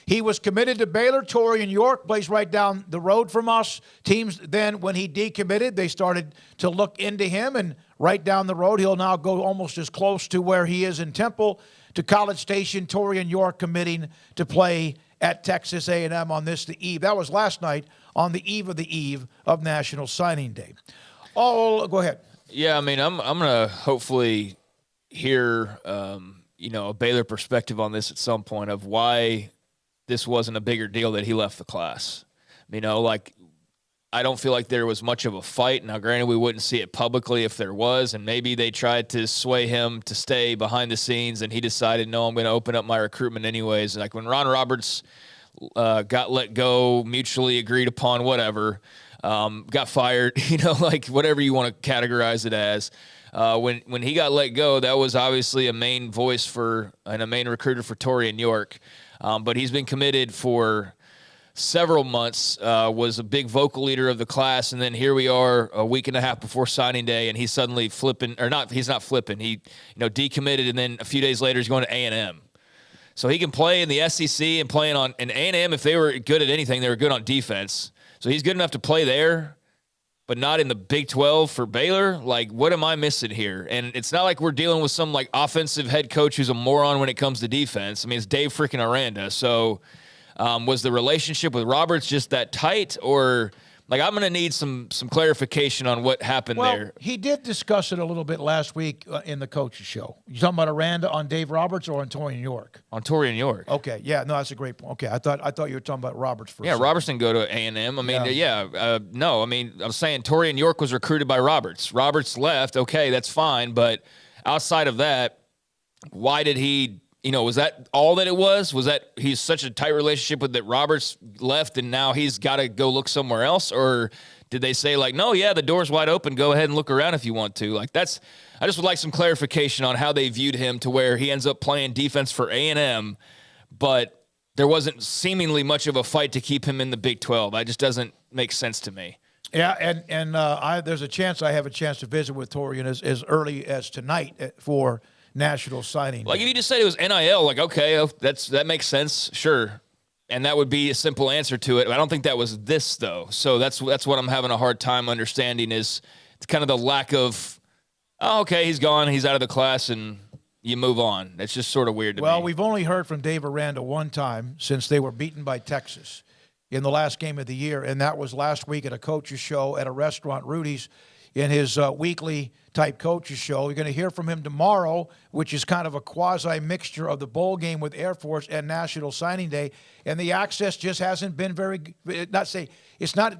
He was committed to Baylor. Taurean York plays right down the road from us. Teams then, when he decommitted, they started to look into him, and right down the road, he'll now go almost as close to where he is in Temple to College Station. Taurean York committing to play at Texas A&M on the eve. That was last night on the eve of National Signing Day. Oh, go ahead. Yeah, I mean, I'm gonna hopefully hear a Baylor perspective on this at some point of why this wasn't a bigger deal that he left the class. I don't feel like there was much of a fight. Now, granted, we wouldn't see it publicly if there was, and maybe they tried to sway him to stay behind the scenes, and he decided, no, I'm going to open up my recruitment anyways. Like when Ron Roberts got let go, mutually agreed upon, whatever, got fired, whatever you want to categorize it as. When he got let go, that was obviously a main voice and a main recruiter for Taurean York. But he's been committed for several months, was a big vocal leader of the class, and then here we are a week and a half before signing day, and he's suddenly he's not flipping. He decommitted, and then a few days later he's going to A&M. So he can play in the SEC and playing on in A&M. If they were good at anything, they were good on defense. So he's good enough to play there, but not in the Big 12 for Baylor. Like, what am I missing here? And it's not like we're dealing with some offensive head coach who's a moron when it comes to defense. I mean, it's Dave freaking Aranda. So was the relationship with Roberts just that tight, or I'm going to need some clarification on what happened there. Well, he did discuss it a little bit last week in the coach's show. You talking about Aranda on Dave Roberts or on Taurean York? On Taurean York. Okay, yeah, no, that's a great point. Okay, I thought you were talking about Roberts first. Yeah, Roberts didn't go to A&M. I mean, no. I mean, I'm saying Taurean York was recruited by Roberts. Roberts left. Okay, that's fine. But outside of that, why did he? Was that all that it was? Was that he's such a tight relationship with that Roberts left and now he's got to go look somewhere else? Or did they say no, yeah, the door's wide open. Go ahead and look around if you want to. I just would like some clarification on how they viewed him to where he ends up playing defense for A&M, but there wasn't seemingly much of a fight to keep him in the Big 12. It just doesn't make sense to me. Yeah, and there's a chance I have a chance to visit with Taurean as early as tonight for National Signing Day. If you just said it was NIL, okay, that makes sense, sure, and that would be a simple answer to it. I don't think that was this though. So that's what I'm having a hard time understanding is it's kind of the lack of, oh, okay, he's gone, he's out of the class, and you move on. It's just sort of weird to me. Well, we've only heard from Dave Aranda one time since they were beaten by Texas in the last game of the year, and that was last week at a coach's show at a restaurant, Rudy's, in his weekly type coaches show. You're going to hear from him tomorrow, which is kind of a quasi mixture of the bowl game with Air Force and National Signing Day. And the access just hasn't been it's not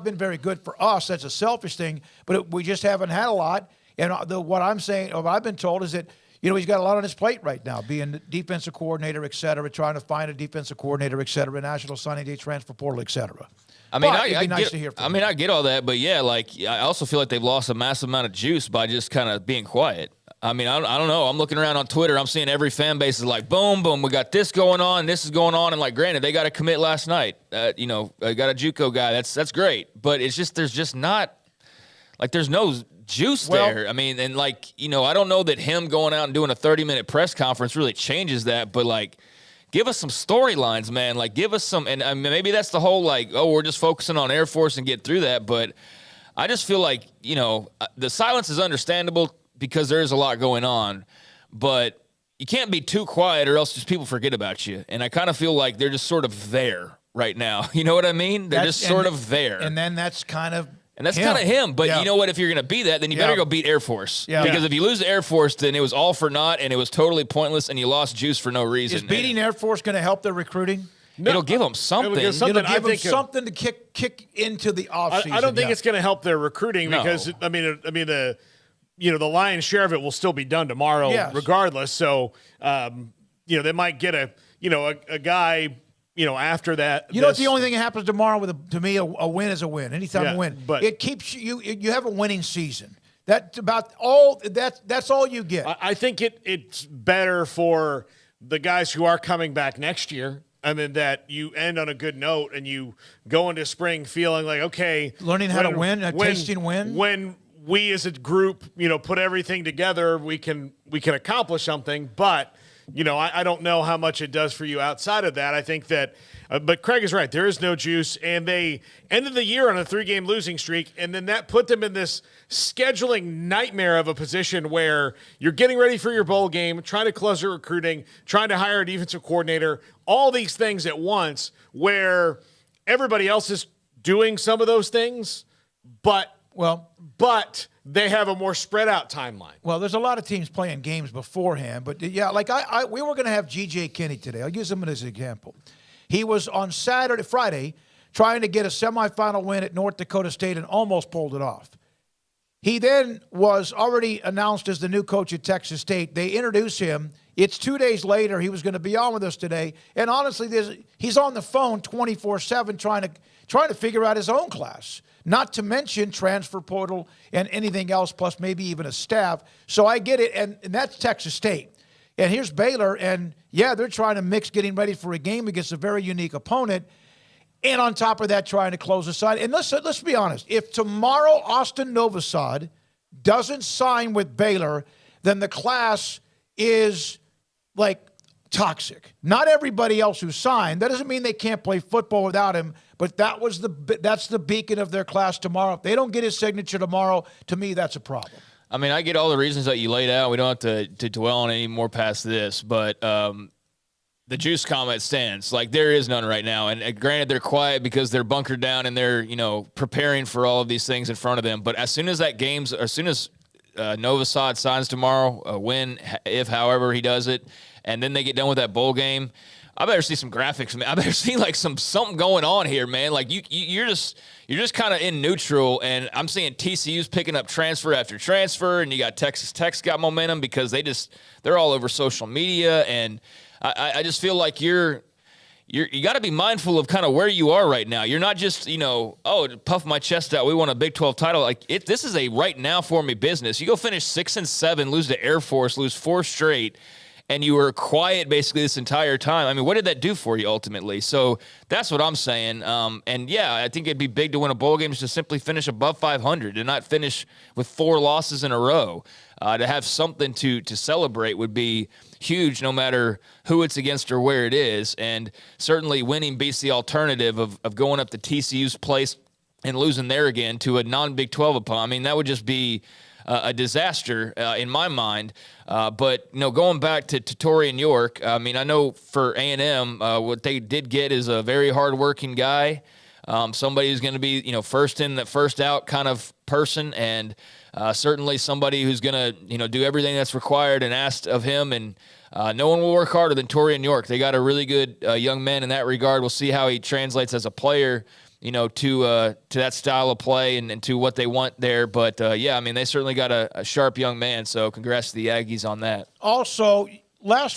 been very good for us. That's a selfish thing, but we just haven't had a lot. And what I've been told is that he's got a lot on his plate right now, being the defensive coordinator, et cetera, trying to find a defensive coordinator, et cetera, National Signing Day, transfer portal, et cetera. I mean, I get all that, but yeah, I also feel like they've lost a massive amount of juice by just kind of being quiet. I mean, I don't know. I'm looking around on Twitter. I'm seeing every fan base is like, boom, boom, we got this going on, this is going on, and granted, they got to commit last night. I got a JUCO guy. That's great, but it's just there's just not there's no juice there. I mean, and I don't know that him going out and doing a 30-minute press conference really changes that, but give us some storylines, man. Give us some, and maybe that's the whole, we're just focusing on Air Force and get through that. But I just feel the silence is understandable because there is a lot going on. But you can't be too quiet or else just people forget about you. And I kind of feel like they're just sort of there right now. You know what I mean? They're just sort of there. And then that's kind of him. But you know what? If you're going to be that, then you better go beat Air Force. Yeah. Because if you lose to Air Force, then it was all for naught, and it was totally pointless, and you lost juice for no reason. Is beating Air Force going to help their recruiting? No, it'll give them something. It'll give them something to kick into the offseason. I don't think it's going to help their recruiting because, the lion's share of it will still be done tomorrow regardless. So, they might get a guy – after that, the only thing that happens tomorrow to me, a win is a win. Anytime a win, but it keeps you have a winning season. That's about all. That's all you get. I think it's better for the guys who are coming back next year. I mean, that you end on a good note and you go into spring feeling like, okay, learning how to win, tasting win. When we as a group, put everything together, we can accomplish something. But I don't know how much it does for you outside of that. I think that, but Craig is right. There is no juice, and they ended the year on a 3-game losing streak, and then that put them in this scheduling nightmare of a position where you're getting ready for your bowl game, trying to cluster recruiting, trying to hire a defensive coordinator, all these things at once, where everybody else is doing some of those things, but they have a more spread out timeline. Well, there's a lot of teams playing games beforehand, but yeah, like we were going to have G.J. Kinney today. I'll use him as an example. He was on Friday, trying to get a semifinal win at North Dakota State and almost pulled it off. He then was already announced as the new coach at Texas State. They introduced him. It's 2 days later. He was going to be on with us today. And honestly, he's on the phone 24/7 trying to figure out his own class, not to mention transfer portal and anything else, plus maybe even a staff. So I get it, and that's Texas State. And here's Baylor, and yeah, they're trying to mix getting ready for a game against a very unique opponent. And on top of that, trying to close the side. And let's be honest. If tomorrow Austin Novosad doesn't sign with Baylor, then the class is like toxic. Not everybody else who signed. That doesn't mean they can't play football without him, but that's the beacon of their class tomorrow. If they don't get his signature tomorrow, to me, that's a problem. I mean, I get all the reasons that you laid out. We don't have to dwell on any more past this, but the juice comment stands. Like, there is none right now. And granted, they're quiet because they're bunkered down and they're, preparing for all of these things in front of them. But as soon as Novosad signs tomorrow, however he does it, and then they get done with that bowl game, I better see some graphics, man. I better see like something going on here, man. Like you're just kind of in neutral, and I'm seeing TCU's picking up transfer after transfer, and you got Texas Tech's got momentum because they're all over social media, and I just feel like you got to be mindful of kind of where you are right now. You're not just, to puff my chest out, we won a Big 12 title. Like this is a right now for me business. You go finish 6-7, lose to Air Force, lose 4 straight, and you were quiet basically this entire time. I mean, what did that do for you ultimately? So that's what I'm saying. And yeah, I think it'd be big to win a bowl game just to simply finish above 500 and not finish with 4 losses in a row. To have something to celebrate would be huge, no matter who it's against or where it is. And certainly winning beats the alternative of going up to TCU's place and losing there again to a non-Big 12 opponent. I mean, that would just be a disaster in my mind. But going back to Taurean York, I mean, I know for A&M, what they did get is a very hardworking guy, somebody who's going to be first in, first out kind of person, and certainly somebody who's going to do everything that's required and asked of him. And no one will work harder than Taurean York. They got a really good young man in that regard. We'll see how he translates as a player, to that style of play and to what they want there. But, yeah, I mean, they certainly got a sharp young man, so congrats to the Aggies on that. Also, last